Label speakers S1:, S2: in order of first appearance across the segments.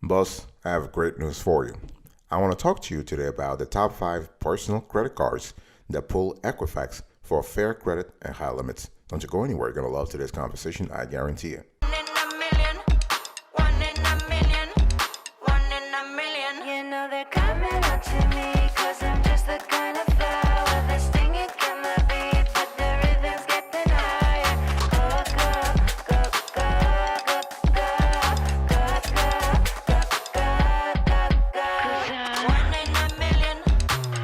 S1: Boss, I have great news for you. I want to talk to you today about the top 5 personal credit cards that pull Equifax for fair credit and high limits. Don't you go anywhere. You're going to love today's conversation, I guarantee you.
S2: One in a million, one in a million, one in a million. You know they're coming up to me, cause I'm just the kind of flower that's stinging in the beat, but the rhythm's getting higher. Go, go, go, go, go, go, go, go, go, go, go. One in a million,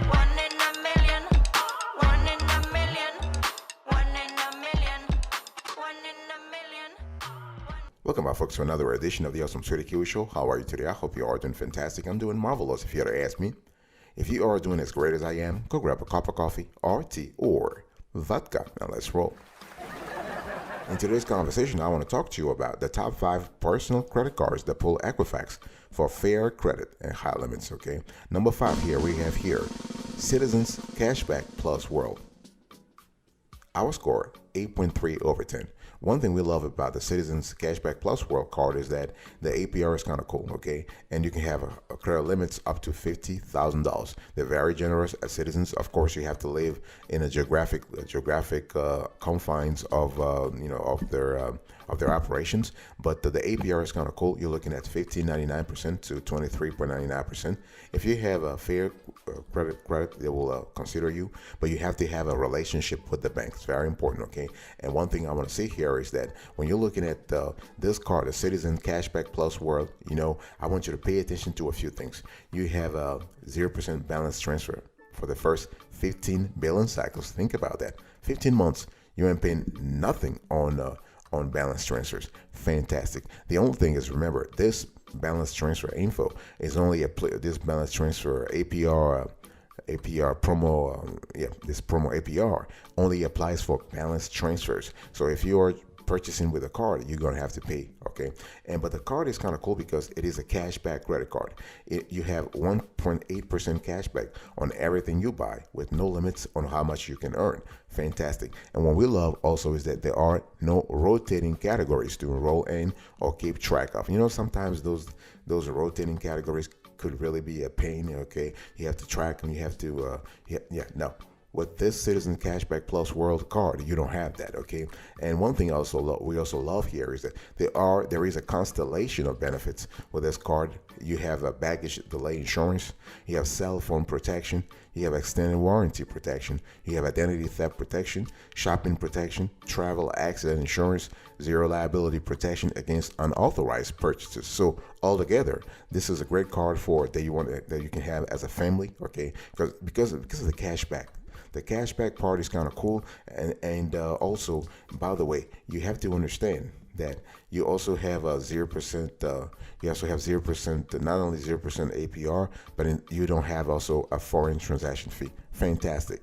S2: one in a million, one in a million, one in a million, one in a million.
S1: Welcome back, folks, to another edition of the Awesome Sweetie Kiwi Show. How are you today? I hope you are doing fantastic. I'm doing marvelous, if you had to ask me. If you are doing as great as I am, go grab a cup of coffee, or tea, or vodka, and let's roll. In today's conversation, I want to talk to you about the top 5 personal credit cards that pull Equifax for fair credit and high limits, okay? Number 5 here, we have here, Citizens Cashback Plus World. Our score, 8.3 over 10. One thing we love about the Citizens Cashback Plus World card is that the APR is kind of cool, okay? And you can have a credit limits up to $50,000. They're very generous at Citizens. Of course, you have to live in a geographic confines of of their operations. But the APR is kind of cool. You're looking at 15.99% to 23.99%. If you have a fair credit, they will consider you, but you have to have a relationship with the bank. It's very important, okay? And one thing I want to say here is that when you're looking at this card, the Citizen Cashback Plus World, I want you to pay attention to a few things. You have a 0% balance transfer for the first 15 billing cycles. Think about that. 15 months, you ain't paying nothing on balance transfers. Fantastic. The only thing is, remember, this balance transfer info is only this balance transfer APR promo, this promo APR only applies for balance transfers. So if you are purchasing with a card, you're gonna have to pay, okay? But the card is kind of cool because it is a cashback credit card. You have 1.8% cashback on everything you buy with no limits on how much you can earn. Fantastic. And what we love also is that there are no rotating categories to enroll in or keep track of. Sometimes those rotating categories could really be a pain, okay? You have to track them, you have to, no. With this Citizen Cashback Plus World card, you don't have that, okay? And one thing we also love here is that there is a constellation of benefits with this card. You have a baggage delay insurance, you have cell phone protection, you have extended warranty protection, you have identity theft protection, shopping protection, travel accident insurance, zero liability protection against unauthorized purchases. So altogether, this is a great card that you can have as a family, okay? Because of the cashback. The cashback part is kind of cool, and also, by the way, you have to understand that you also have a 0%. You also have 0%, not only 0% APR, but you don't have also a foreign transaction fee. Fantastic.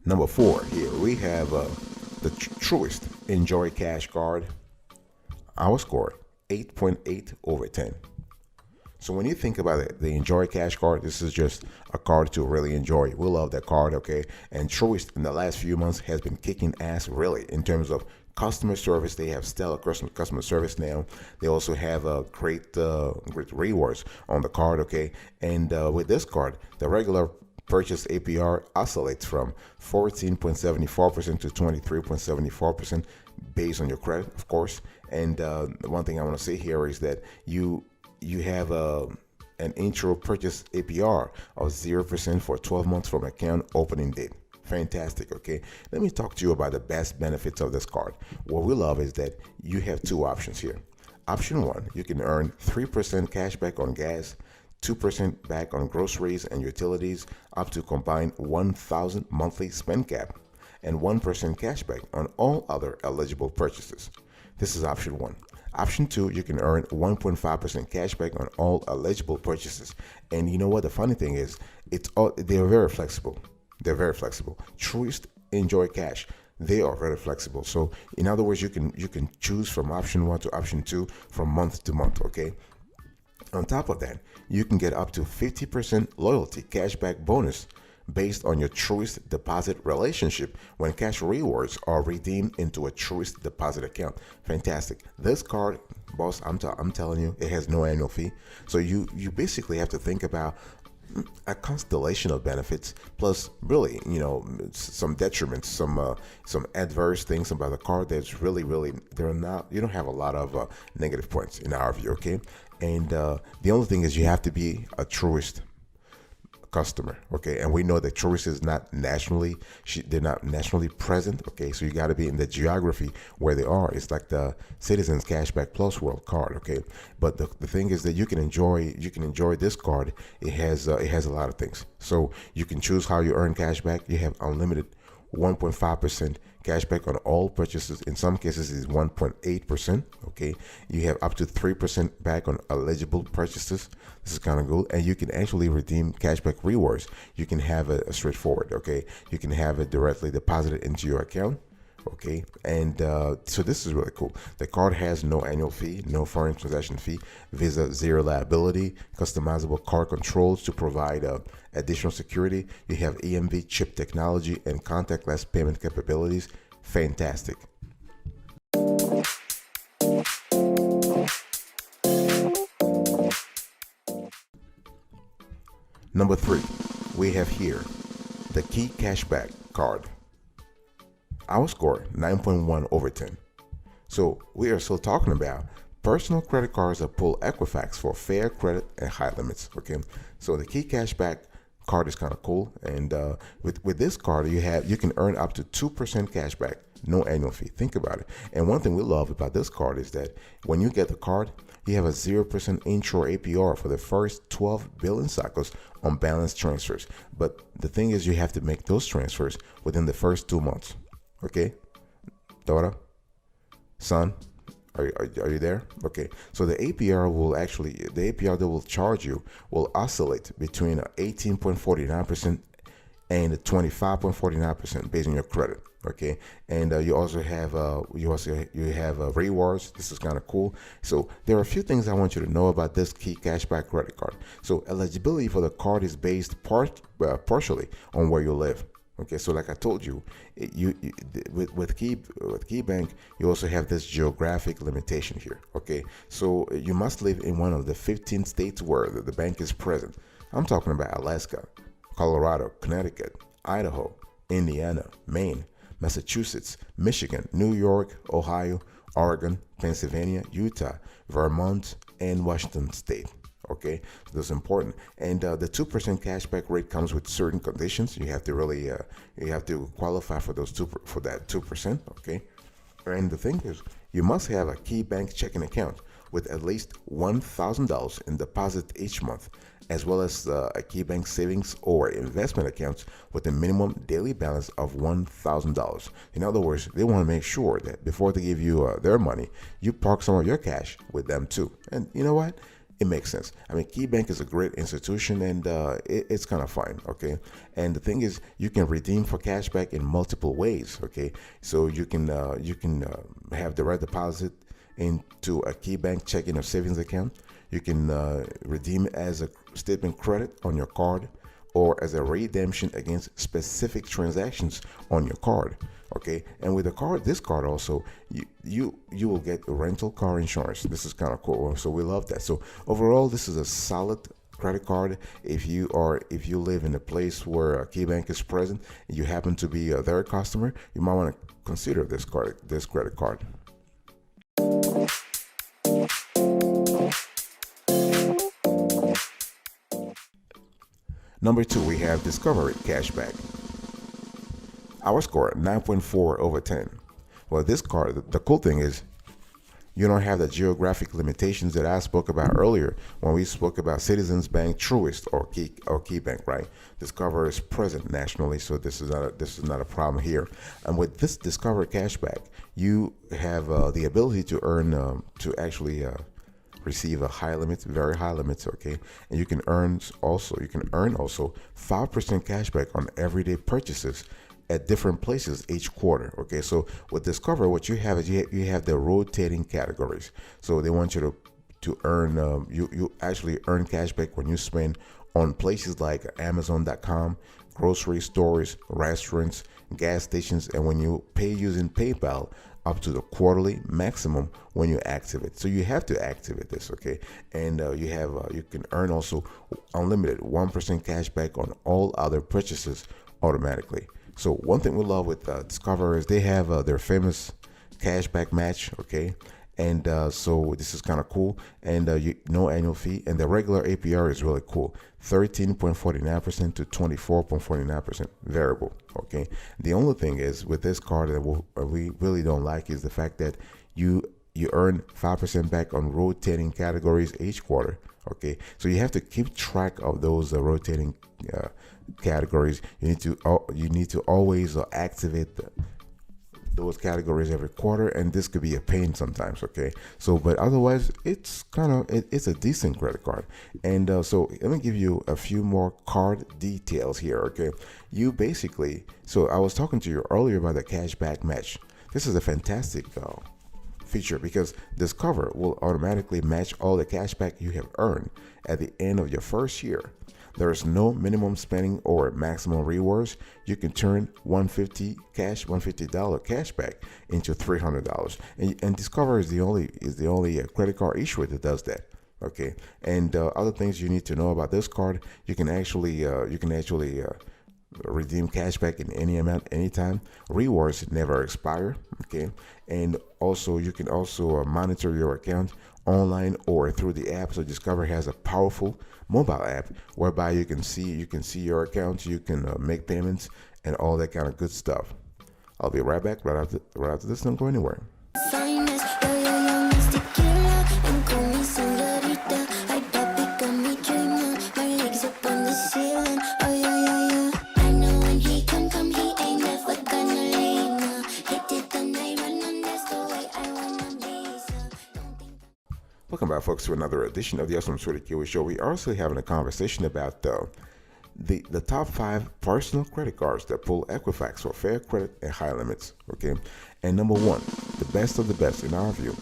S1: Number 4 here we have the Truest Enjoy Cash card. Our score, 8.8 over 10. So when you think about it, the Enjoy Cash card, this is just a card to really enjoy. We love that card, okay? And Truist in the last few months has been kicking ass, really, in terms of customer service. They have stellar customer service now. They also have great rewards on the card, okay? And with this card, the regular purchase APR oscillates from 14.74% to 23.74% based on your credit, of course. And one thing I want to say here is that you have an intro purchase APR of 0% for 12 months from account opening date. Fantastic, okay? Let me talk to you about the best benefits of this card. What we love is that you have 2 options here. Option 1, you can earn 3% cash back on gas, 2% back on groceries and utilities, up to combined 1,000 monthly spend cap, and 1% cashback on all other eligible purchases. This is option 1. Option 2, you can earn 1.5% cashback on all eligible purchases. And you know what? The funny thing is, they're very flexible. They're very flexible. Truist Enjoy Cash. They are very flexible. So in other words, you can choose from option 1 to option 2 from month to month, okay? On top of that, you can get up to 50% loyalty cashback bonus based on your truest deposit relationship when cash rewards are redeemed into a truest deposit account. Fantastic. This card, boss, I'm telling you, it has no annual fee. So you basically have to think about a constellation of benefits plus really some detriments, some adverse things about the card that's really they're not, you don't have a lot of negative points in our view. Okay, and the only thing is you have to be a truist customer. Okay, and we know that tourists is not nationally, they're not nationally present. Okay, so you got to be in the geography where they are. It's like the Citizens Cashback Plus World card. Okay, but the thing is that you can enjoy this card. It has a lot of things. So you can choose how you earn cash back. You have unlimited 1.5% cashback on all purchases. In some cases, it's 1.8%. Okay, you have up to 3% back on eligible purchases. This is kind of good, and you can actually redeem cashback rewards. You can have it straightforward. Okay, you can have it directly deposited into your account. Okay, and so this is really cool. The card has no annual fee, no foreign transaction fee, Visa zero liability, customizable card controls to provide additional security. You have EMV chip technology and contactless payment capabilities. Fantastic. Number 3, we have here the Key Cashback card. Our score 9.1 over 10. So we are still talking about personal credit cards that pull Equifax for fair credit and high limits. Okay, so the Key Cashback card is kind of cool, and with this card you can earn up to 2% cash back, no annual fee. Think about it. And one thing we love about this card is that when you get the card, you have a 0% intro APR for the first 12 billing cycles on balance transfers. But the thing is, you have to make those transfers within the first 2 months. Okay, daughter, son, are you there? Okay, so the APR that will charge you will oscillate between 18.49% and 25.49% based on your credit. Okay, and you also have rewards. This is kind of cool. So there are a few things I want you to know about this Key Cashback credit card. So eligibility for the card is based partially on where you live. Okay, so like I told you, with Key Bank, you also have this geographic limitation here. Okay, so you must live in one of the 15 states where the bank is present. I'm talking about Alaska, Colorado, Connecticut, Idaho, Indiana, Maine, Massachusetts, Michigan, New York, Ohio, Oregon, Pennsylvania, Utah, Vermont, and Washington State. Okay, so that's important. And the 2% cashback rate comes with certain conditions. You have to really you have to qualify for that 2%. Okay, and the thing is, you must have a Key Bank checking account with at least $1,000 in deposit each month, as well as a Key Bank savings or investment accounts with a minimum daily balance of $1,000. In other words, they want to make sure that before they give you their money, you park some of your cash with them too. And you know what? It makes sense. I mean, Key Bank is a great institution, and it's kind of fine. Okay, and the thing is, you can redeem for cashback in multiple ways. Okay, so you can have direct deposit into a Key Bank checking or savings account. You can redeem as a statement credit on your card, or as a redemption against specific transactions on your card. Okay, and with this card also, you will get rental car insurance. This is kind of cool. So we love that. So overall, this is a solid credit card. If you live in a place where Key Bank is present, and you happen to be their customer, you might want to consider this credit card. Number 2, we have Discovery Cashback. Our score 9.4 over 10. Well, this card, the cool thing is, you don't have the geographic limitations that I spoke about earlier when we spoke about Citizens Bank, Truist, or Key Bank, right? Discover is present nationally, so this is not a problem here. And with this Discover Cashback, you have the ability to earn receive a high limit, very high limits. Okay, and you can earn also 5% cashback on everyday purchases at different places each quarter. Okay, so with Discover, what you have is you have the rotating categories. So they want you to earn you actually earn cashback when you spend on places like Amazon.com, grocery stores, restaurants, gas stations, and when you pay using PayPal, up to the quarterly maximum when you activate. So you have to activate this, okay? And you can earn also unlimited 1% cash back on all other purchases automatically. So one thing we love with Discover is they have their famous cashback match, okay? And so this is kind of cool, and no annual fee, and the regular APR is really cool, 13.49% to 24.49% variable. Okay, the only thing is with this card that we really don't like is the fact that you earn 5% back on rotating categories each quarter. Okay, so you have to keep track of those rotating categories. You need to always activate those categories every quarter, and this could be a pain sometimes. Okay, so but otherwise it's it's a decent credit card. And so let me give you a few more card details here. Okay, you basically, so I was talking to you earlier about the cashback match. This is a fantastic feature because Discover will automatically match all the cashback you have earned at the end of your first year. There is no minimum spending or maximum rewards. You can turn $150 cashback into $300, and Discover is the only credit card issuer that does that. Okay, and other things you need to know about this card: you can actually redeem cashback in any amount, anytime. Rewards never expire. Okay, and also you can also monitor your account online or through the app. So Discover has a powerful mobile app whereby you can see your account, you can make payments and all that kind of good stuff. I'll be right back right after this. Don't go anywhere. Welcome back, folks, to another edition of the Awesome Sweetie Kiwi Show. We are also having a conversation about the top 5 personal credit cards that pull Equifax for fair credit and high limits. Okay, and number 1, the best of the best in our view,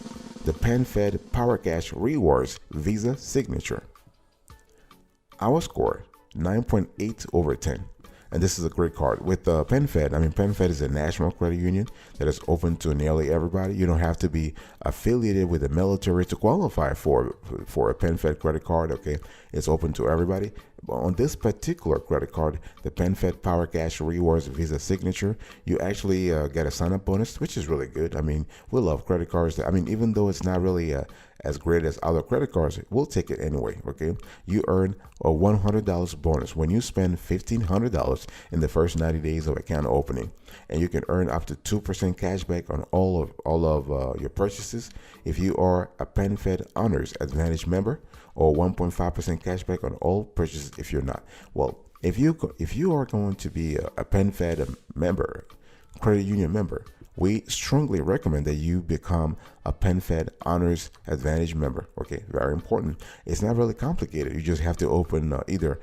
S1: the PenFed Power Cash Rewards Visa Signature. Our score 9.8 over 10. And this is a great card with PenFed. I mean, PenFed is a national credit union that is open to nearly everybody. You don't have to be affiliated with the military to qualify for a PenFed credit card. Okay, it's open to everybody. But on this particular credit card, the PenFed Power Cash Rewards Visa Signature, you actually get a sign-up bonus, which is really good. I mean, we love credit cards. I mean, even though it's not really as great as other credit cards, we'll take it anyway. Okay, you earn a $100 bonus when you spend $1,500 in the first 90 days of account opening, and you can earn up to 2% cash back on all of your purchases if you are a PenFed Honors Advantage member, or 1.5% cash back on all purchases if you're not. Well, if you are going to be a PenFed member, credit union member, we strongly recommend that you become a PenFed Honors Advantage member. Okay, very important. It's not really complicated. You just have to open either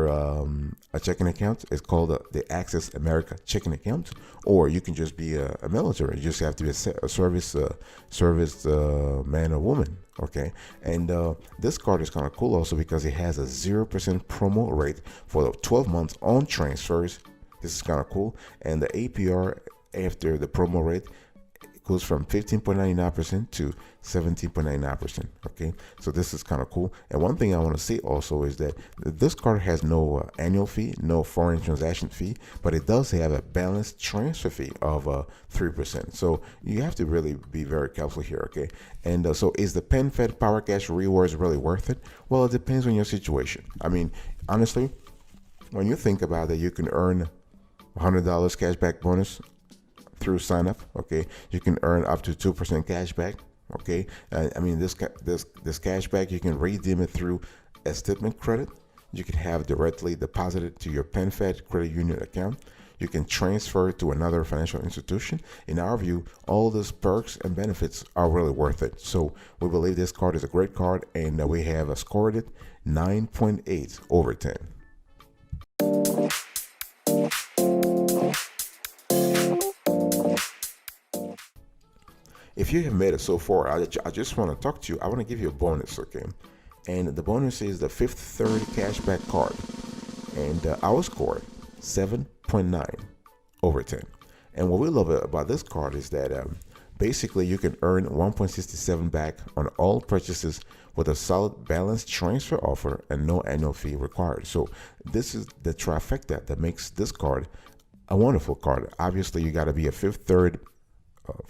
S1: a checking account. It's called the Access America checking account, or you can just be a military. You just have to be a service man or woman. Okay, and this card is kind of cool also because it has a 0% promo rate for the 12 months on transfers. This is kind of cool, and the APR after the promo rate goes from 15.99% to 17.99%. Okay, so this is kind of cool. And one thing I want to say also is that this card has no annual fee, no foreign transaction fee, but it does have a balanced transfer fee of 3%. So you have to really be very careful here. Okay, and so is the PenFed Power Cash Rewards really worth it? Well, it depends on your situation. I mean, honestly, when you think about it, you can earn $100 cashback bonus through sign up. Okay, you can earn up to 2% cash back. Okay, I mean this cash back, you can redeem it through a statement credit. You can have directly deposited to your PenFed credit union account. You can transfer it to another financial institution. In our view, all those perks and benefits are really worth it. So we believe this card is a great card, and we have scored it 9.8 over 10. If you have made it so far, I just want to talk to you. I want to give you a bonus, okay? And the bonus is the Fifth Third Cashback Card. and our score 7.9 over 10. And what we love about this card is that basically you can earn 1.67 back on all purchases with a solid balance transfer offer and no annual fee required. So this is the trifecta that makes this card a wonderful card. Obviously, you got to be a Fifth Third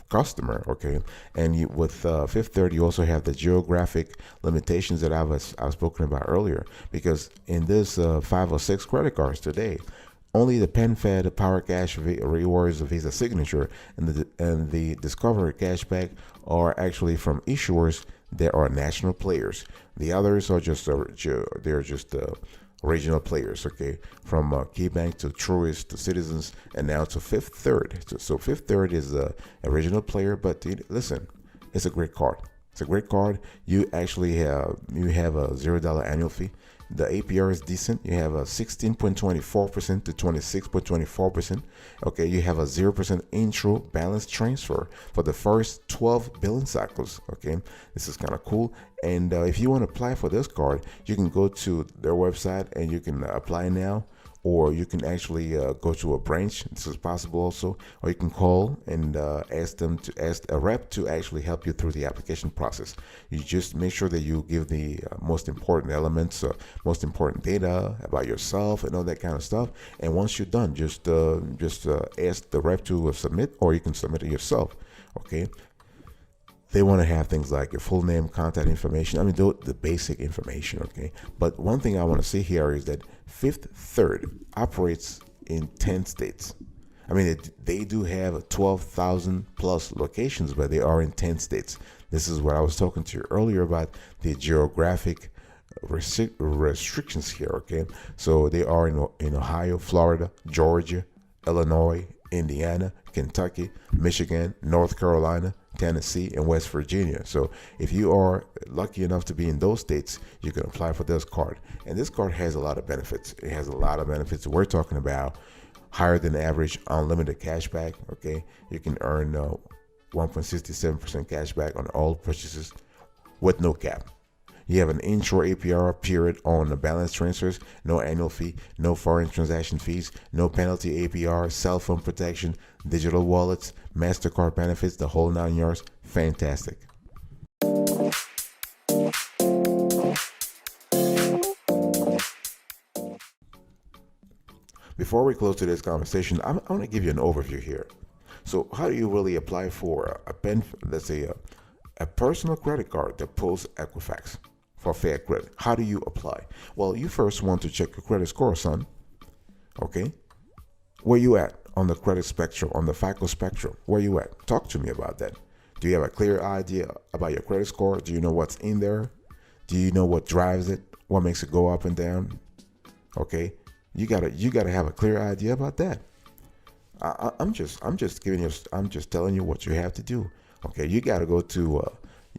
S1: customer, okay? And with Fifth Third, you also have the geographic limitations that I've spoken about earlier. Because in this 506 credit cards today, only the PenFed, Power Cash, Rewards, Visa Signature, and the Discover Cashback are actually from issuers that are national players. The others are just they're just regional players, okay, from KeyBank to Truist to Citizens and now to Fifth Third. So Fifth Third is a regional player, but listen, it's a great card. It's a great card. You actually have a $0 annual fee. The APR is decent. You have a 16.24% to 26.24%. Okay, you have a 0% intro balance transfer for the first 12 billing cycles. Okay, this is kind of cool. And if you want to apply for this card, you can go to their website and you can apply now, or you can actually go to a branch. This is possible also, or you can call and ask a rep to actually help you through the application process. You just make sure that you give the most important elements, most important data about yourself and all that kind of stuff. And once you're done, just ask the rep to submit, or you can submit it yourself. Okay. They want to have things like your full name, contact information. I mean, the basic information, okay? But one thing I want to say here is that Fifth Third operates in 10 states. I mean, they do have 12,000 plus locations, but they are in 10 states. This is what I was talking to you earlier about, the geographic restrictions here, okay? So they are in Ohio, Florida, Georgia, Illinois, Indiana, Kentucky, Michigan, North Carolina, Tennessee, and West Virginia. So if you are lucky enough to be in those states, you can apply for this card. And this card has a lot of benefits. It has a lot of benefits. We're talking about higher than average unlimited cash back. Okay, you can earn 1.67% cash back on all purchases with no cap. You have an intro APR period on the balance transfers, no annual fee, no foreign transaction fees, no penalty APR, cell phone protection, digital wallets, MasterCard benefits, the whole 9 yards. Fantastic. Before we close today's conversation, I want to give you an overview here. So how do you really apply for let's say a personal credit card that pulls Equifax for fair credit? How do you apply? Well, you first want to check your credit score, son. Okay? Where you at on the credit spectrum, on the FICO spectrum? Where you at? Talk to me about that. Do you have a clear idea about your credit score? Do you know what's in there? Do you know what drives it? What makes it go up and down? Okay? You gotta have a clear idea about that. I'm just telling you what you have to do. Okay, you can go to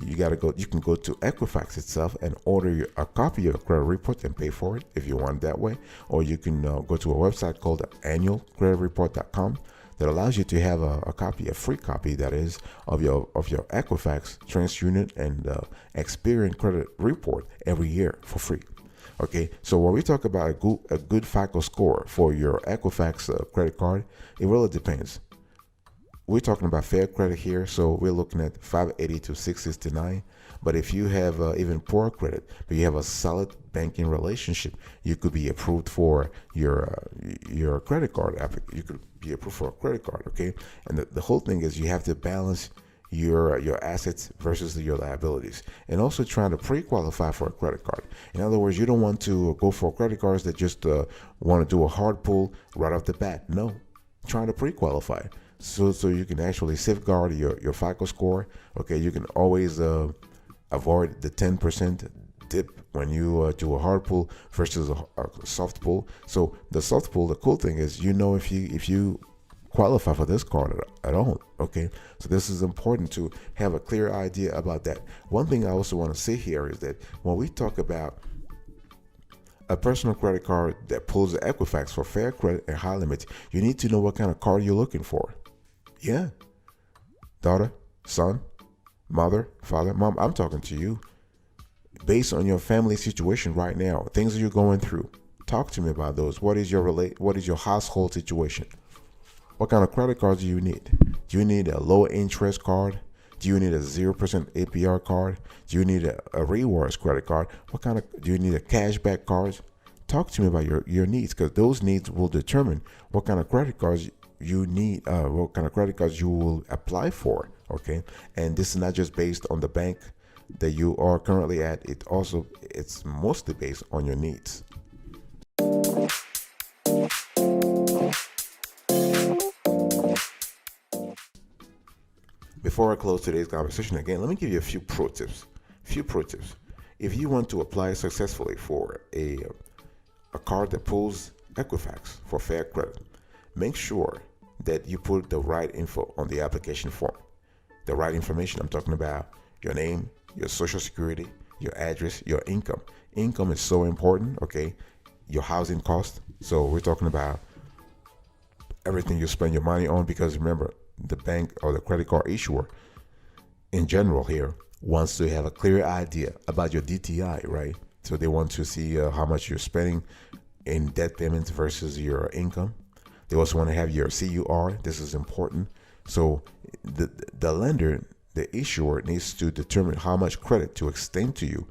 S1: Equifax itself and order a copy of your credit report and pay for it if you want it that way. Or you can go to a website called annualcreditreport.com that allows you to have a free copy, that is, of your Equifax, TransUnion, and Experian credit report every year for free. Okay, so when we talk about a good FICO score for your Equifax credit card, it really depends. We're talking about fair credit here, so we're looking at 580 to 669. But if you have even poor credit, but you have a solid banking relationship, you could be approved for your credit card. You could be approved for a credit card, okay? And the whole thing is you have to balance your assets versus your liabilities, and also trying to pre-qualify for a credit card. In other words, you don't want to go for credit cards that just want to do a hard pull right off the bat. No, trying to pre-qualify so you can actually safeguard your FICO score. Okay, you can always avoid the 10% dip when you do a hard pull versus a soft pull. So the soft pull, the cool thing is, if you qualify for this card at all. Okay, so this is important to have a clear idea about that. One thing I also want to say here is that when we talk about a personal credit card that pulls the Equifax for fair credit and high limits, you need to know what kind of card you're looking for. Yeah, daughter, son, mother, father, mom, I'm talking to you. Based on your family situation right now, things that you're going through, Talk to me about those. What is your household situation? What kind of credit cards do you need? Do you need a low interest card? Do you need a 0% APR card? Do you need a rewards credit card? Do you need a cashback card? Talk to me about your needs, because those needs will determine what kind of credit cards you need, what kind of credit cards you will apply for. Okay. And this is not just based on the bank that you are currently at. It's mostly based on your needs. Before I close today's conversation again, let me give you a few pro tips. If you want to apply successfully for a card that pulls Equifax for fair credit, make sure that you put the right info on the application form. The right information, I'm talking about your name, your social security, your address, your income. Income is so important, okay? Your housing cost. So we're talking about everything you spend your money on, because remember, the bank or the credit card issuer in general here wants to have a clear idea about your DTI, right? So they want to see how much you're spending in debt payments versus your income. They also want to have your CUR. This is important. So the lender, the issuer, needs to determine how much credit to extend to you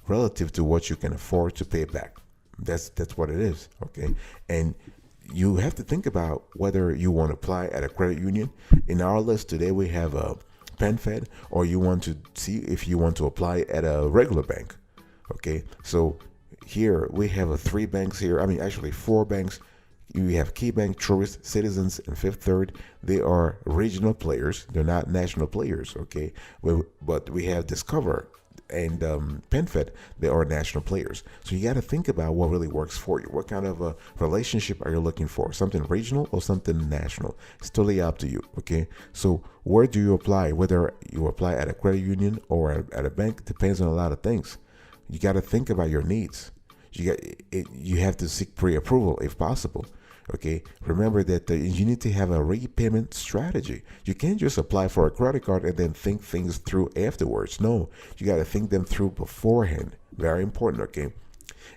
S1: relative to what you can afford to pay back. That's what it is, okay? And you have to think about whether you want to apply at a credit union. In our list today, we have a PenFed, or you want to see if you want to apply at a regular bank. Okay, so here we have 3 banks here. I mean, actually 4 banks. You have KeyBank, Truist, Citizens, and Fifth Third. They are regional players. They're not national players. Okay, but we have Discover and PenFed. They are national players. So you got to think about what really works for you. What kind of a relationship are you looking for? Something regional or something national? It's totally up to you. Okay, so where do you apply? Whether you apply at a credit union or at a bank depends on a lot of things. You got to think about your needs. You have to seek pre-approval if possible. Okay, remember that you need to have a repayment strategy. You can't just apply for a credit card and then think things through afterwards. No, you got to think them through beforehand. Very important. Okay,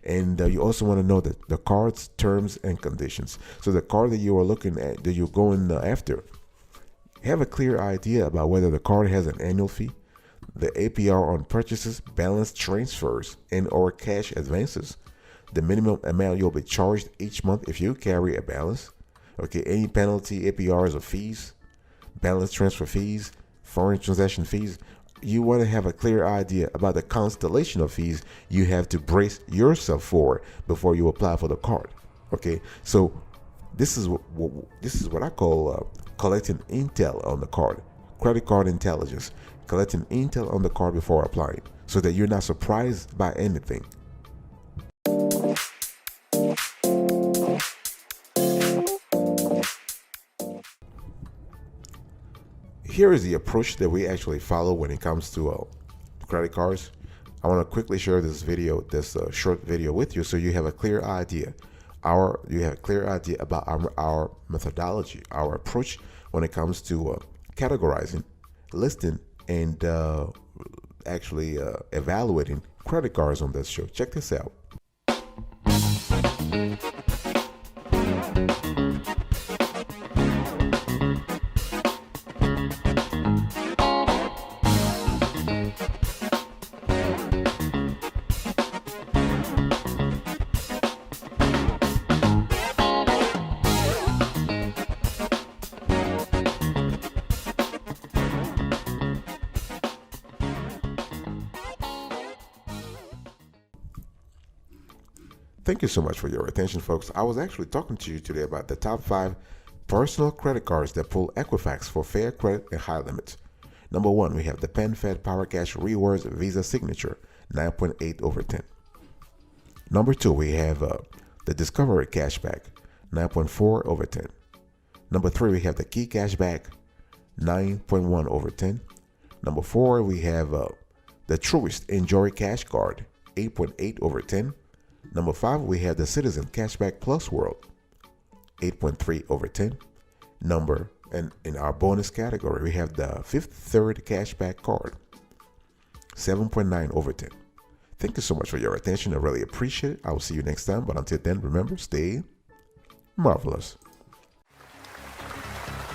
S1: and you also want to know that the card's terms and conditions. So the card that you are looking at, that you're going after, have a clear idea about whether the card has an annual fee, the APR on purchases, balance transfers, and or cash advances, the minimum amount you'll be charged each month if you carry a balance. Okay, any penalty, APRs or fees, balance transfer fees, foreign transaction fees. You want to have a clear idea about the constellation of fees you have to brace yourself for before you apply for the card. Okay, so this is what I call collecting intel on the card, credit card intelligence, collecting intel on the card before applying, so that you're not surprised by anything. Here is the approach that we actually follow when it comes to credit cards. I want to quickly share this short video with you, so you have a clear idea. About our methodology, our approach when it comes to categorizing, listing, and actually evaluating credit cards on this show. Check this out. Thank you so much for your attention, folks. I was actually talking to you today about the top 5 personal credit cards that pull Equifax for fair credit and high limits. Number 1, we have the PenFed Power Cash Rewards Visa Signature, 9.8 over 10. Number 2, we have the Discovery Cashback, 9.4 over 10. Number 3, we have the Key Cashback, 9.1 over 10. Number 4, we have the Truist Enjoy Cash Card, 8.8 over 10. Number 5, we have the Citizen Cashback Plus World, 8.3 over 10. And in our bonus category, we have the Fifth Third Cashback Card, 7.9 over 10. Thank you so much for your attention. I really appreciate it. I will see you next time. But until then, remember, stay marvelous.